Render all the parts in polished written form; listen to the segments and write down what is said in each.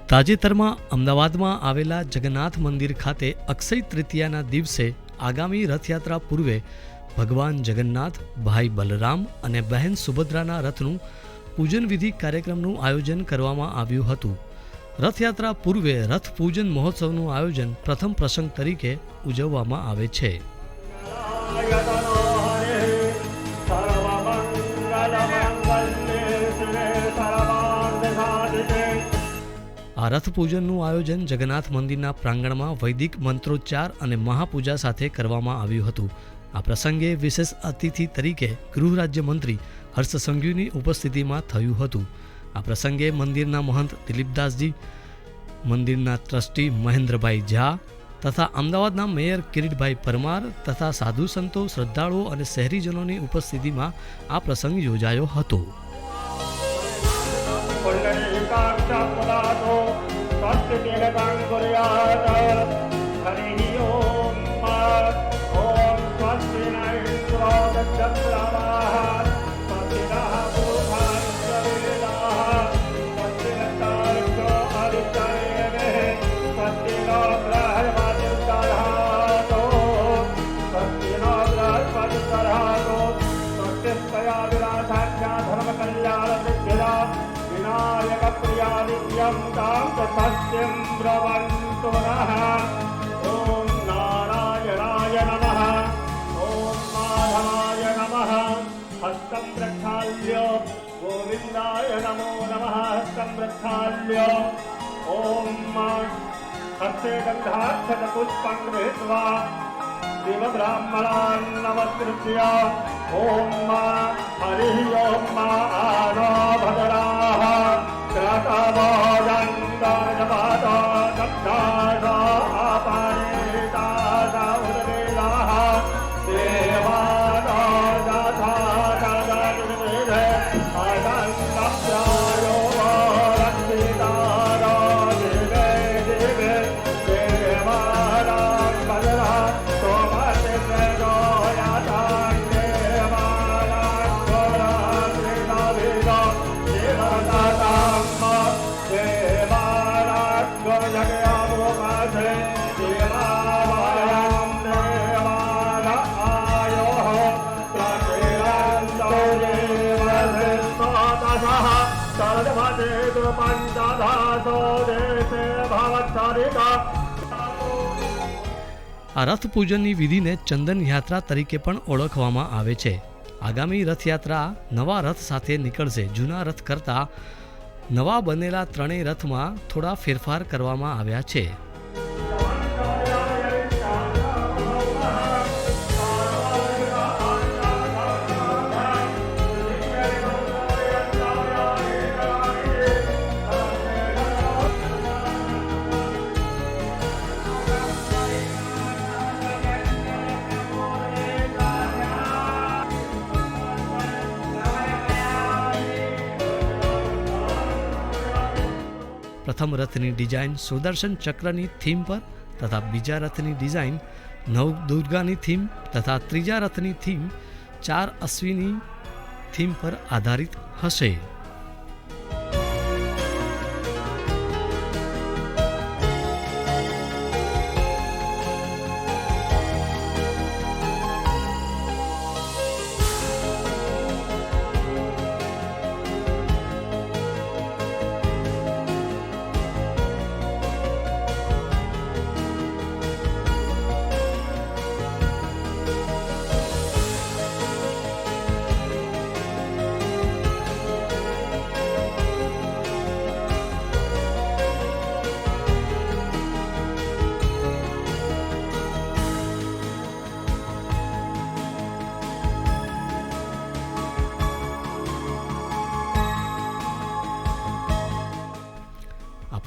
તાજેતરમાં અમદાવાદમાં આવેલા જગન્નાથ મંદિર ખાતે અક્ષય તૃતીયાના દિવસે આગામી રથયાત્રા પૂર્વે ભગવાન જગન્નાથ, ભાઈ બલરામ અને બહેન સુભદ્રાના રથનું પૂજન વિધિ કાર્યક્રમનું આયોજન કરવામાં આવ્યું હતું. રથયાત્રા પૂર્વે રથ પૂજન મહોત્સવનું આયોજન પ્રથમ પ્રસંગ તરીકે ઉજવવામાં આવે છે. આ રથ પૂજનનું આયોજન જગન્નાથ મંદિરના પ્રાંગણમાં વૈદિક મંત્રોચ્ચાર અને મહાપૂજા સાથે કરવામાં આવ્યું હતું. આ પ્રસંગે વિશેષ અતિથિ તરીકે ગૃહ રાજ્યમંત્રી હર્ષ સંઘવીની ઉપસ્થિતિમાં થયું હતું. આ પ્રસંગે મંદિરના મહંત દિલીપદાસજી, મંદિરના ટ્રસ્ટી મહેન્દ્રભાઈ ઝા તથા અમદાવાદના મેયર કિરીટભાઈ પરમાર તથા સાધુ સંતો, શ્રદ્ધાળુઓ અને શહેરીજનોની ઉપસ્થિતિમાં આ પ્રસંગ યોજાયો હતો. सत्यं ब्रवन्तु नः. ॐ नारायणाय नमः. ॐ माधवाय नमः. हस्तं प्रक्षाल्य गोविन्दाय नमो नमः. हस्तं प्रक्षाल्य ॐ हस्ते गन्धाक्षतपुष्पं गृहीत्वा देवब्राह्मणान् नमस्कृत्य ॐ हरिः ॐ आनो भद्राः આ રથ પૂજનની વિધિને ચંદન યાત્રા તરીકે પણ ઓળખવામાં આવે છે. આગામી રથયાત્રા નવા રથ સાથે નીકળશે. જૂના રથ કરતાં નવા બનેલા ત્રણેય રથમાં થોડા ફેરફાર કરવામાં આવ્યા છે. પ્રથમ રથની ડિઝાઇન સુદર્શન ચક્રની થીમ પર તથા બીજા રથની ડિઝાઇન નવદુર્ગાની થીમ તથા ત્રીજા રથની થીમ 4 અશ્વિની થીમ પર આધારિત હશે.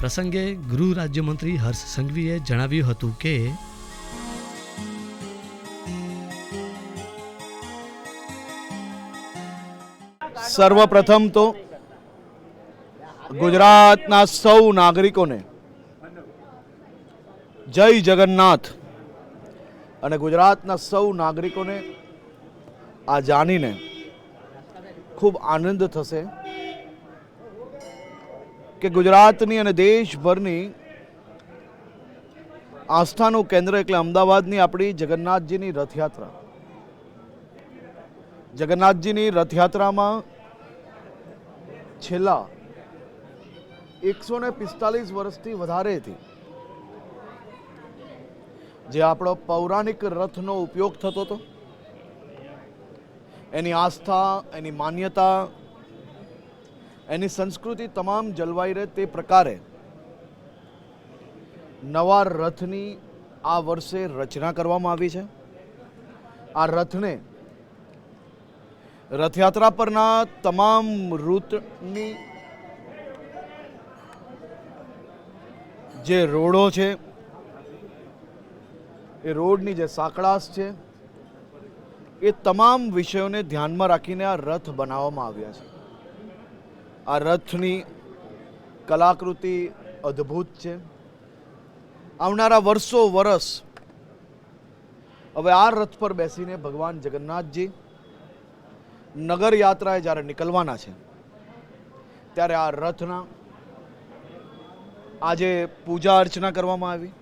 પ્રસંગે ગૃહ રાજ્યમંત્રી હર્ષ સંઘવીએ જણાવ્યું હતું કે સર્વપ્રથમ તો ગુજરાતના સૌ નાગરિકોને જય જગન્નાથ. અને ગુજરાતના સૌ નાગરિકોને આ જાણીને ખૂબ આનંદ થશે કે ગુજરાતની અને દેશભરની આસ્થાનું કેન્દ્ર એટલે અમદાવાદની આપણી જગન્નાથજીની રથયાત્રા. જગન્નાથજીની રથયાત્રામાં છેલ્લા 145 વર્ષથી વધારેથી જે આપણો પૌરાણિક રથનો ઉપયોગ થતો હતો, એની આસ્થા, એની માન્યતા, એની સંસ્કૃતિ તમામ જળવાઈ રહે તે પ્રકારે નવા રથની આ વર્ષે રચના કરવામાં આવી છે. આ રથને રથયાત્રા પરના તમામ રૂટની જે રોડો છે, એ રોડની જે સાંકળાસ છે, એ તમામ વિષયોને ધ્યાનમાં રાખીને આ રથ બનાવવામાં આવ્યા છે. આ રથની કલાકૃતિ અદ્ભુત છે. આવનારા વર્ષો વર્ષ હવે આ રથ પર બેસીને ભગવાન જગન્નાથજી નગર યાત્રાએ જ્યારે નીકળવાના છે, ત્યારે આ રથના આજે પૂજા અર્ચના કરવામાં આવી.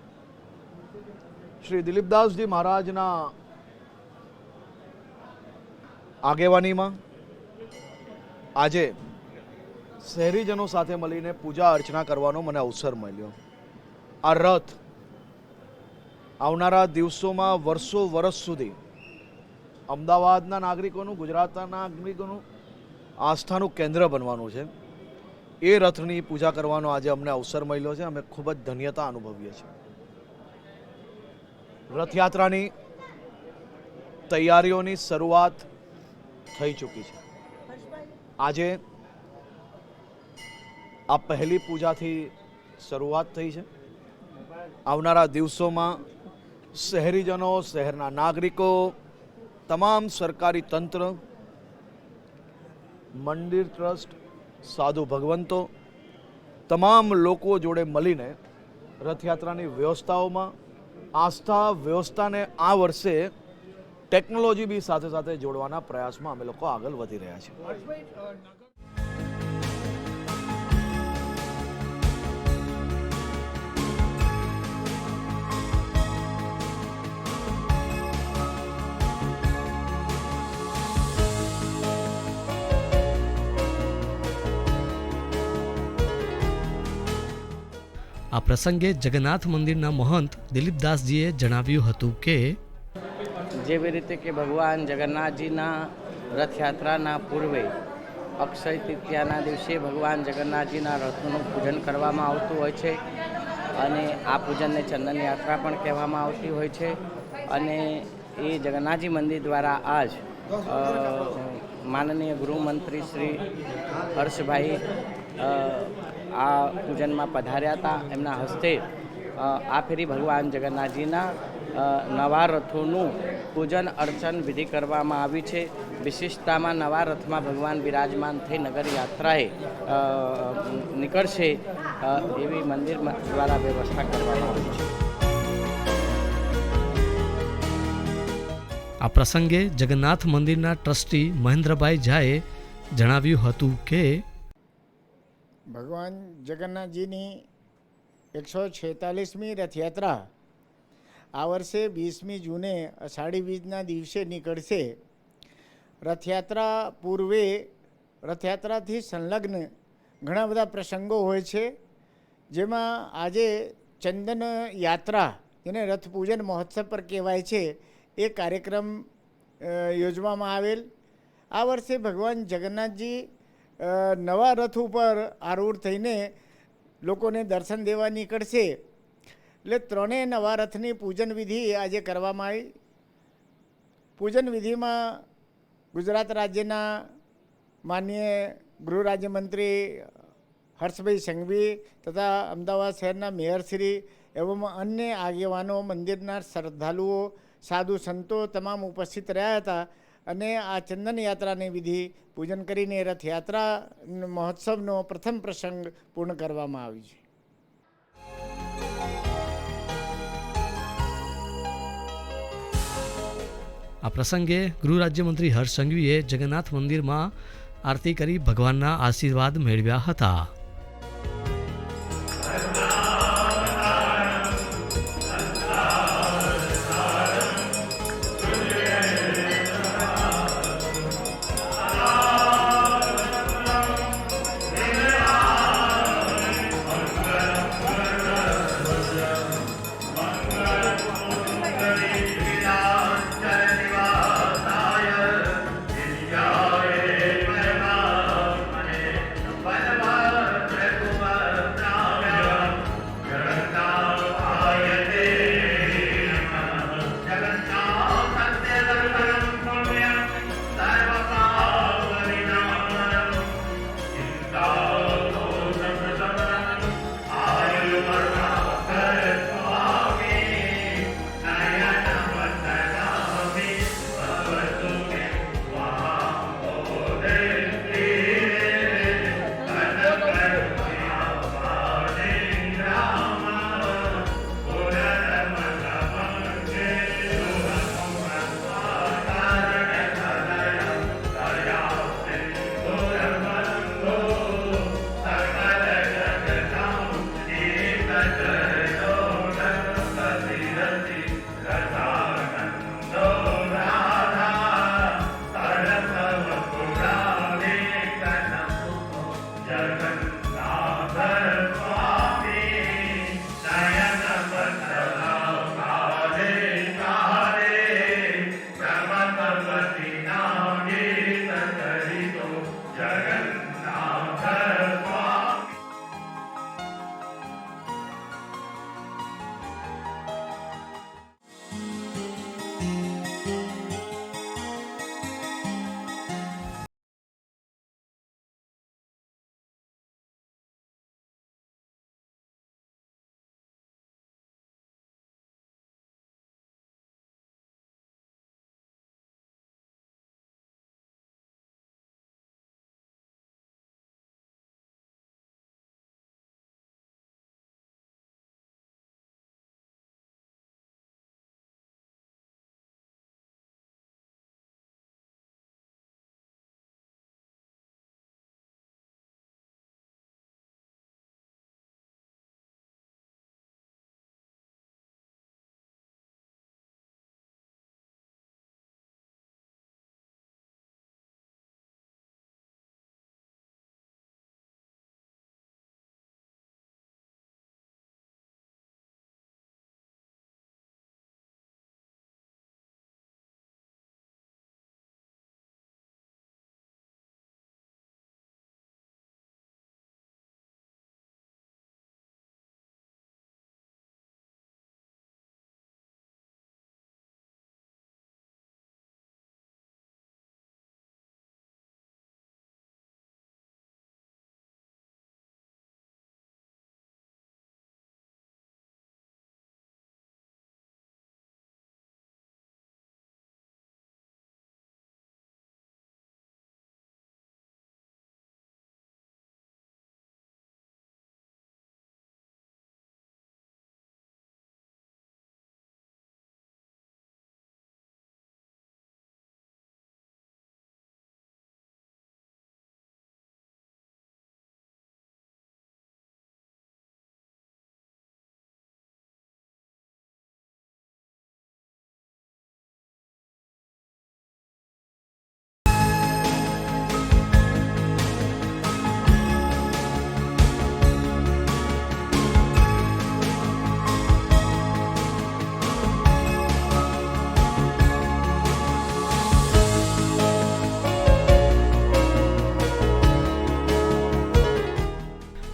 શ્રી દિલીપદાસજી મહારાજના આગેવાનીમાં આજે શહેરીજનો સાથે મળીને પૂજા અર્ચના કરવાનો મને અવસર મળ્યો. આ રથ આવનારા દિવસોમાં વર્ષો વર્ષ સુધી અમદાવાદના નાગરિકોનું, ગુજરાતના નાગરિકોનું આસ્થાનું કેન્દ્ર બનવાનું છે. એ રથની પૂજા કરવાનો આજે અમને અવસર મળ્યો છે. અમે ખૂબ જ ધન્યતા અનુભવીએ છીએ. રથયાત્રાની તૈયારીઓની શરૂઆત થઈ ચૂકી છે. આજે આ પહેલી પૂજાથી શરૂઆત થઈ છે. આવનારા દિવસોમાં શહેરીજનો, શહેરના નાગરિકો, તમામ સરકારી તંત્ર, મંદિર ટ્રસ્ટ, સાધુ ભગવંતો, તમામ લોકો જોડે મળીને રથયાત્રાની વ્યવસ્થાઓમાં આસ્થા વ્યવસ્થાને આ વર્ષે ટેકનોલોજી બી સાથે સાથે જોડવાના પ્રયાસમાં અમે લોકો આગળ વધી રહ્યા છીએ. આ પ્રસંગે જગન્નાથ મંદિરના મહંત દિલીપદાસજીએ જણાવ્યું હતું કે જેવી રીતે કે ભગવાન જગન્નાથજીના રથયાત્રાના પૂર્વે અક્ષય તૃતીયાના દિવસે ભગવાન જગન્નાથજીના રથનું પૂજન કરવામાં આવતું હોય છે અને આ પૂજનને ચંદન યાત્રા પણ કહેવામાં આવતી હોય છે. અને એ જગન્નાથજી મંદિર દ્વારા આજ માનનીય ગૃહમંત્રી શ્રી હર્ષભાઈ આ પૂજનમાં પધાર્યા હતા. એમના હસ્તે આ ફેરી ભગવાન જગન્નાથજીના નવા રથોનું પૂજન અર્ચન વિધિ કરવામાં આવી છે. વિશિષ્ટતામાં નવા રથમાં ભગવાન બિરાજમાન થઈ નગર યાત્રાએ નીકળશે એવી મંદિર દ્વારા વ્યવસ્થા કરવામાં આવી છે. આ પ્રસંગે જગન્નાથ મંદિરના ટ્રસ્ટી મહેન્દ્રભાઈ ઝાએ જણાવ્યું હતું કે ભગવાન જગન્નાથજીની 146મી રથયાત્રા આ વર્ષે 20મી જૂને અષાઢી બીજના દિવસે નીકળશે. રથયાત્રા પૂર્વે રથયાત્રાથી સંલગ્ન ઘણા બધા પ્રસંગો હોય છે, જેમાં આજે ચંદન યાત્રા, જેને રથપૂજન મહોત્સવ પર કહેવાય છે, એ કાર્યક્રમ યોજવામાં આવેલ. આ વર્ષે ભગવાન જગન્નાથજી નવા રથ ઉપર આરૂઢ થઈને લોકોને દર્શન દેવા નીકળશે. એટલે ત્રણેય નવા રથની પૂજન વિધિ આજે કરવામાં આવી. પૂજન વિધિમાં ગુજરાત રાજ્યના માનનીય ગૃહ રાજ્યમંત્રી હર્ષભાઈ સંઘવી તથા અમદાવાદ શહેરના મેયરશ્રી એવં અન્ય આગેવાનો, મંદિરના શ્રદ્ધાળુઓ, સાધુ સંતો તમામ ઉપસ્થિત રહ્યા હતા અને આ ચંદન યાત્રાની વિધિ પૂજન કરીને રથયાત્રા મહોત્સવનો પ્રથમ પ્રસંગ પૂર્ણ કરવામાં આવ્યો છે. આ પ્રસંગે ગૃહ રાજ્યમંત્રી હર્ષ સંઘવીએ જગન્નાથ મંદિરમાં આરતી કરી ભગવાનના આશીર્વાદ મેળવ્યા હતા.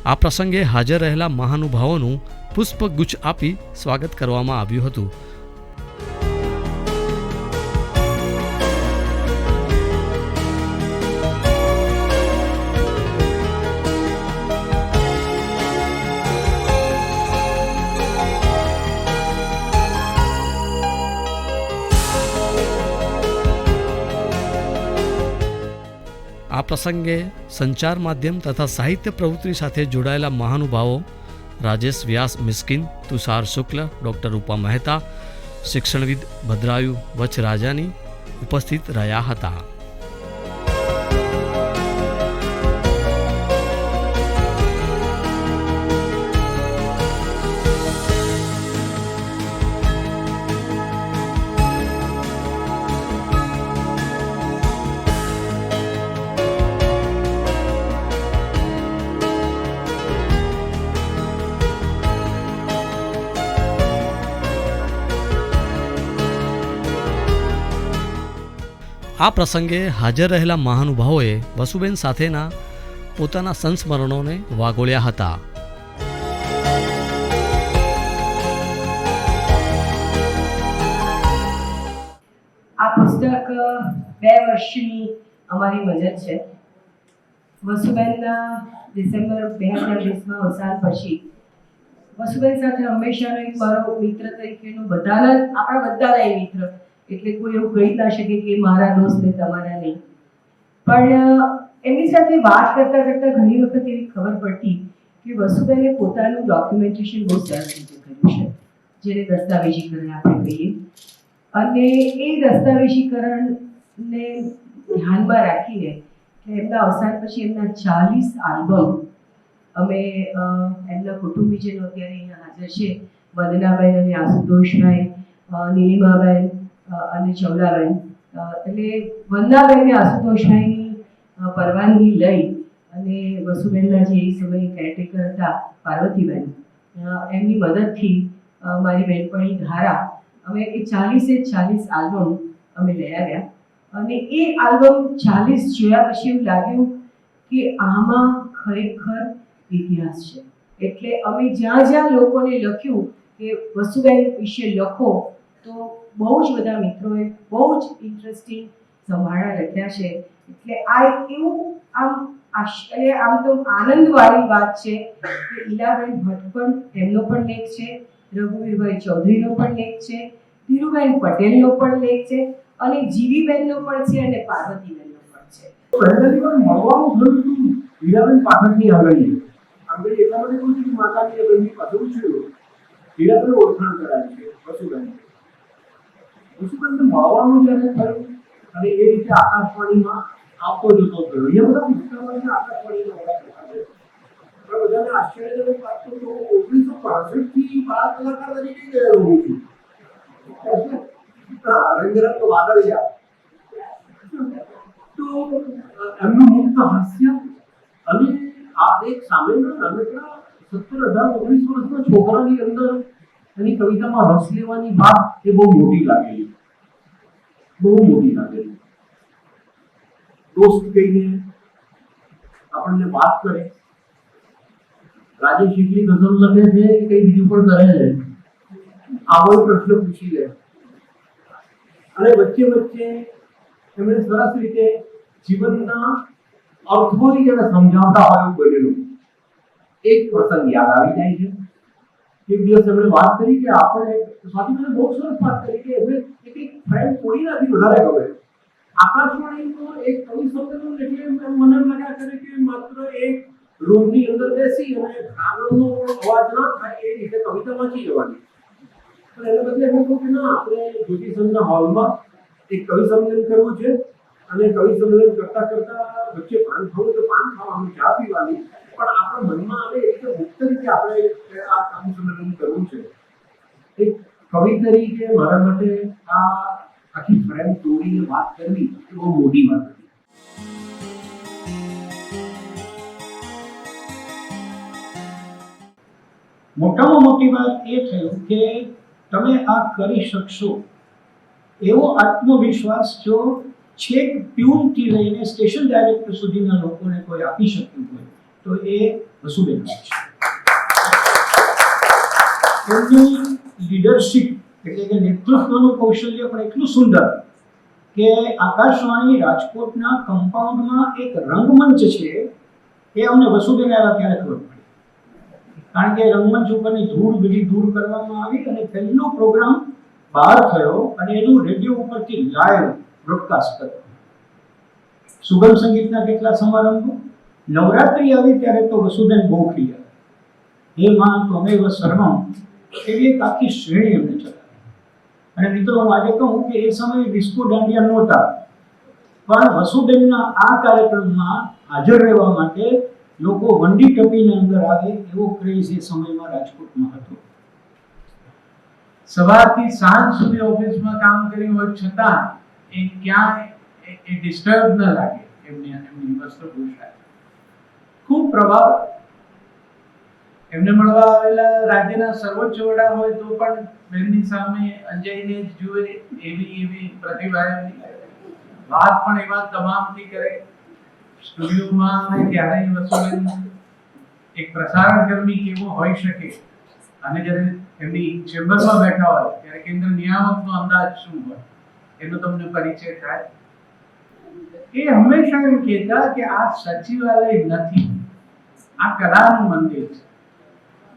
આ પ્રસંગે હાજર રહેલા મહાનુભાવોનું પુષ્પગુચ્છ આપી સ્વાગત કરવામાં આવ્યું હતું. આ પ્રસંગે સંચાર માધ્યમ તથા સાહિત્ય પ્રવૃત્તિ સાથે જોડાયેલા મહાનુભાવો રાજેશ વ્યાસ મિસ્કિન, તુષાર શુક્લ, ડૉક્ટર રૂપા મહેતા, શિક્ષણવિદ ભદ્રાયુ વચરાજાની ઉપસ્થિત રહ્યા હતા. આ પ્રસંગે હાજર રહેલા મહાનુભાવોએ વસુબેન સાથેના પોતાના સંસ્મરણોને વાગોળ્યા હતા. આ પુસ્તક 2 વર્ષની અમારી મદદ છે. વસુબેનના ડિસેમ્બર 2020માં અવસાન પછી વસુબેન સાથે હંમેશાનો એક મારો મિત્ર તરીકેનો આપણા બધાના મિત્ર, એટલે કોઈ એવું કહી ના શકે કે મારા દોસ્ત ને તમારા નહીં. પણ એમની સાથે વાત કરતા કરતા ઘણી વખત એવી ખબર પડતી કે વસુબેને પોતાનું ડોક્યુમેન્ટેશન બહુ સરસ રીતે કર્યું છે, જેને દસ્તાવેજીકરણ આપણે કહીએ. અને એ દસ્તાવેજીકરણને ધ્યાનમાં રાખીને એમના અવસાન પછી એમના 40 આલ્બમ અમે એમના કુટુંબીજનો અત્યારે અહીંયા હાજર છે, વંદનાબેન અને આશુતોષભાઈ, નીલિમાબેન અને ચૌલાબેન. એટલે વંદનાબેન અને આશુતોષભાઈની પરવાનગી લઈ અને વસુબેનના જે એ સમયે કેરટેકર હતા પાર્વતીબેન, એમની મદદથી મારી બહેનપણી ધારા અમે એ 40 આલ્બમ અમે લઈ આવ્યા. અને એ આલ્બમ 40 જોયા પછી એવું લાગ્યું કે આમાં ખરેખર ઇતિહાસ છે. એટલે અમે જ્યાં જ્યાં લોકોને લખ્યું કે વસુબેન વિશે લખો, તો બહુ જ બધા મિત્રોએ બહુ જ ઇન્ટરેસ્ટિંગ સંભાળા લખ્યા છે. એટલે આ એક એવું આમ તો આનંદવાળી વાત છે કે ઈલાબેન ભટ્ટ પણ એમનો પણ લેખ છે, રઘુવીરભાઈ ચૌધરીનો પણ લેખ છે, ધીરુબેન પટેલનો પણ લેખ છે, અને જીવીબેનનો પણ છે, અને પાર્વતીબેનનો પણ છે. પહેલી વાર મળવાનું થયું હતું હીરાબેન પાઠકની આગળ એટલા માટે કહું છું કે માતાજી બેનની કથું છે. હીરાબેન ઓળખાણ કરાય છે વસુબેનને મળવાનું જ્યારે થયું અને એ રીતે આકાશવાણીમાં આપતો જતો થયો. એ બધા પુસ્તકોને આકાશવાણીના વડા પણ બધાને આશ્ચર્યજનક વાત તો 1965 થી બાળ કલાકાર તરીકે ગયેલો હું છું. રંગરંગ વાદળિયા તો એમનું મુક્ત હાસ્ય અને આ એક સામેના નાનકડા 17-18-19 વર્ષના છોકરાની અંદર એની કવિતામાં રસ લેવાની વાત એ બહુ મોટી લાગેલી. દોસ્ત કહીને આપણને વાત કરે, રાજેશ એટલી ગઝલ લખે છે કે કઈ બીજું પણ કરે છે, આવો પ્રશ્ન પૂછી લે. અને વચ્ચે એમણે સરસ રીતે જીવનના અર્થોની જેને સમજાવતા હોય એવું બનેલું. એક પ્રસંગ યાદ આવી જાય છે. એક દિવસ એમણે વાત કરી કે આપણે સ્વાતિબેને બહુ સરસ વાત કરી કે એમને એક ફ્રેન્ડ થોડી નથી વધારે ગમે. આકાશવાણીનો એક કવિ સંમેલન એટલે મને લાગ્યા કરે કે માત્ર એક રૂમની અંદર બેસી અને કાગળનો અવાજ ના થાય એ રીતે કવિતા વાંચી જવાની. પણ એને બદલે એમ કહું કે ના, આપણે જ્યોતિષના હોલમાં એક કવિ સંમેલન કરવું છે અને કવિ સંમેલન કરતા વચ્ચે પાન ખાવું તો પાન ખાવાનું, ચા પીવાની, પણ આપણા મનમાં આવે એ રીતે મુક્ત રીતે આપણે આ કવિ સંમેલન કરવું છે. એક કવિ તરીકે મારા માટે આ આખી ફ્રેમ તોડીને વાત કરવી એ બહુ મોટી વાત હતી. મોટામાં મોટી વાત એ થયું કે તમે આ કરી શકશો એવો આત્મવિશ્વાસ જો છેક પ્યુનથી લઈને સ્ટેશન ડાયરેક્ટર સુધીના લોકોને કોઈ આપી શક્યું હોય તો એ વસુબેન છે. એમની લીડરશિપ એટલે કે નેતૃત્વનું કૌશલ્ય પણ એટલું સુંદર કે આકાશવાણી રાજકોટના કમ્પાઉન્ડમાં એક રંગમંચ છે એ અમને વસુબેન આવ્યા ત્યારે ખબર પડી. કારણ કે રંગમંચ ઉપરની ધૂળ બધી દૂર કરવામાં આવી અને પહેલો પ્રોગ્રામ બહાર થયો અને એનું રેડિયો ઉપરથી લાઈવ બ્રોડકાસ્ટ કર્યો. સુગમ સંગીતના કેટલા સમારંભો, નવરાત્રી આવી ત્યારે તો વસુબેન ગોખલિયા, હે માં ત્વમેવ સર્વમ, એવી એક આખી શ્રેણી એમને ચલાવી. અને મિત્રો હું આજે કહું કે એ સમયે ડિસ્કો દાંડિયા નહોતા, પણ વસુબેનના આ કાર્યક્રમમાં હાજર રહેવા માટે લોકો વંડી ટપીને અંદર આવે એવો ક્રેઝ એ સમયમાં રાજકોટમાં હતો. સવારથી સાંજ સુધી ઓફિસમાં કામ કર્યું હોય છતાં એ ક્યાંય એ ડિસ્ટર્બ ન લાગે એમની વસ્ત્રભૂષા. ખૂબ પ્રભાવ. એમને મળવા આવેલા રાજ્યના સર્વોચ્ચ વડા હોય તો પણ બેનની સામે અંજાઈને જ જુએ એવી પ્રતિભા એમની. વાત પણ એવા તમામથી કરે. સ્ટુડિયોમાં ક્યારેય વસુબેન એક પ્રસારણ કર્મી કેવો હોઈ શકે અને જ્યારે એમની ચેમ્બરમાં બેઠા હોય ત્યારે કેન્દ્ર નિયામકનો અંદાજ શું હોય એનો તમને પરિચય થાય. એ હંમેશા એમ કહેતા કે આ સચિવાલય નથી, આ કલાનું મંદિર છે,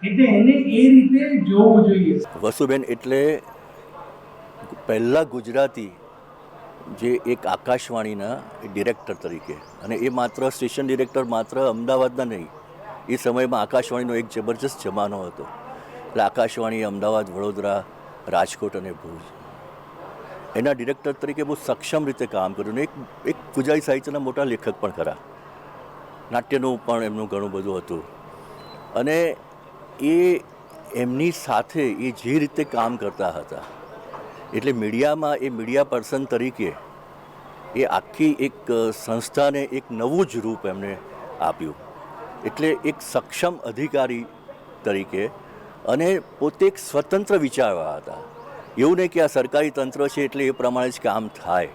એટલે એને એ રીતે જોવું જોઈએ. વસુબેન એટલે પહેલાં ગુજરાતી જે એક આકાશવાણીના ડિરેક્ટર તરીકે, અને એ માત્ર સ્ટેશન ડિરેક્ટર માત્ર અમદાવાદના નહીં, એ સમયમાં આકાશવાણીનો એક જબરજસ્ત જમાનો હતો. એટલે આકાશવાણી અમદાવાદ, વડોદરા, રાજકોટ અને ભુજ એના ડિરેક્ટર તરીકે બહુ સક્ષમ રીતે કામ કર્યું. એક ગુજરાતી સાહિત્યના મોટા લેખક પણ ખરા, નાટ્યનું પણ એમનું ઘણું બધું હતું. અને એ એમની સાથે એ જે રીતે કામ કરતા હતા એટલે મીડિયામાં એ મીડિયા પર્સન તરીકે એ આખી એક સંસ્થાને એક નવું જ રૂપ એમને આપ્યું. એટલે એક સક્ષમ અધિકારી તરીકે અને પોતે એક સ્વતંત્ર વિચારવા હતા. એવું નહીં કે આ સરકારી તંત્ર છે એટલે એ પ્રમાણે જ કામ થાય.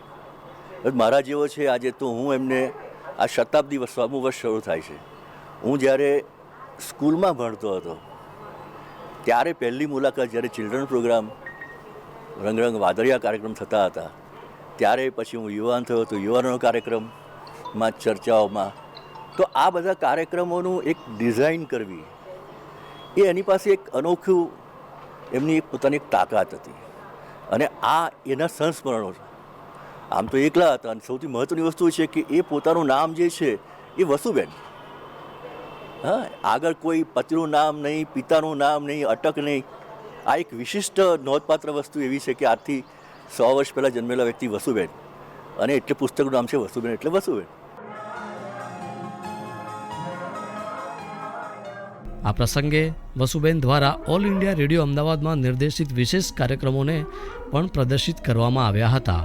મારા જેવો છે આજે તો હું એમને આ શતાબ્દી 100મું વર્ષ શરૂ થાય છે. હું જ્યારે સ્કૂલમાં ભણતો હતો ત્યારે પહેલી મુલાકાત જ્યારે ચિલ્ડ્રન પ્રોગ્રામ રંગરંગ વાદળિયા કાર્યક્રમ થતા હતા ત્યારે પછી હું યુવાન થયો તો યુવાનોનો કાર્યક્રમમાં ચર્ચાઓમાં તો આ બધા કાર્યક્રમોનું એક ડિઝાઇન કરવી એ એની પાસે એક અનોખું એમની એક પોતાની એક તાકાત હતી. અને આ એના સંસ્મરણો છે. આમ તો એકલા હતા અને સૌથી મહત્ત્વની વસ્તુ છે કે એ પોતાનું નામ જે છે એ વસુબેન. હા, આગળ કોઈ પતિનું નામ નહીં, પિતાનું નામ નહીં, અટક નહીં. આ એક વિશિષ્ટ નોંધપાત્ર વસ્તુ એવી છે કે આજથી 100 વર્ષ પહેલાં જન્મેલા વ્યક્તિ વસુબેન, અને એટલે પુસ્તકનું નામ છે વસુબેન એટલે વસુબેન. આ પ્રસંગે વસુબેન દ્વારા ઓલ ઇન્ડિયા રેડિયો અમદાવાદમાં નિર્દેશિત વિશેષ કાર્યક્રમોને પણ પ્રદર્શિત કરવામાં આવ્યા હતા.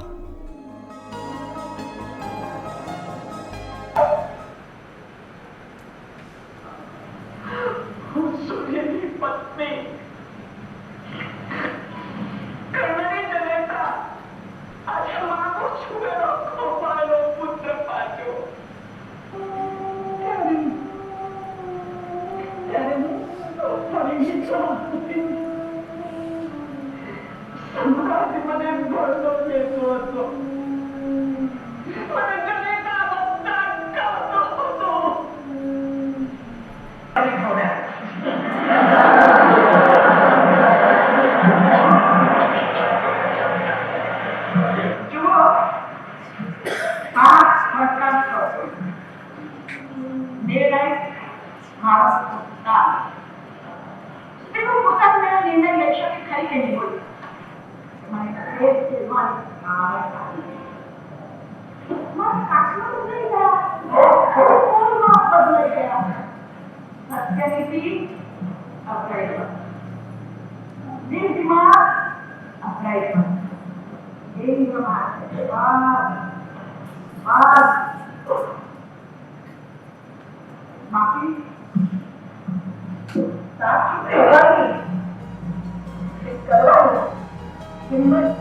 हिम्मत